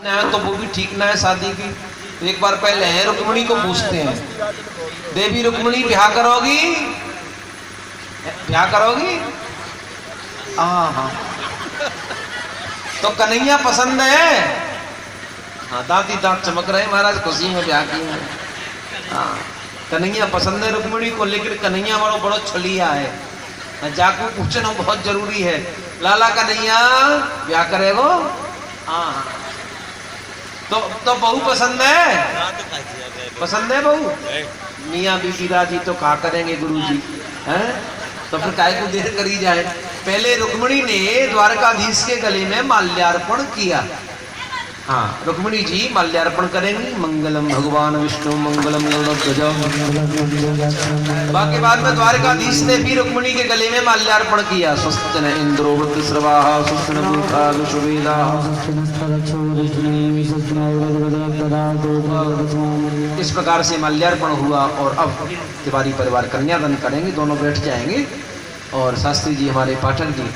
तो वो भी ठीक ना है शादी की। तो एक बार पहले है रुक्मिणी को पूछते हैं, देवी रुक्मिणी ब्याह करोगी? ब्याह करोगी? हाँ। तो कन्हैया पसंद है? हाँ, दांती दांत चमक रहे महाराज, खुशी में ब्याह किए हैं। हाँ, कन्हैया पसंद है रुक्मिणी को, लेकिन कन्हैया वालों बड़ो छलिया है, जाको पूछना बहुत जरूरी है। लाला कन्हैया ब्याह करेगो? हाँ। तो बहू पसंद है? पसंद है बहू? मियाँ बीबी राजी तो कहा करेंगे गुरु जी, हैं? तो फिर काय को देर करी जाए। पहले रुक्मिणी ने द्वारकाधीश के गले में माल्यार्पण किया। हाँ, रुक्मिणी जी माल्यार्पण करेंगी। मंगलम भगवान विष्णु मंगलम गरुड़ध्वज। बाकी बाद में द्वारकाधीश ने भी रुक्मिणी के गले में माल्यार्पण किया। स्वस्ति न इंद्रो वृद्धश्रवाः स्वस्ति न पूषा विश्ववेदाः। इस प्रकार से माल्यार्पण हुआ और अब तिवारी परिवार कन्यादान करेंगे, दोनों बैठ जाएंगे और शास्त्री जी हमारे पाठक जी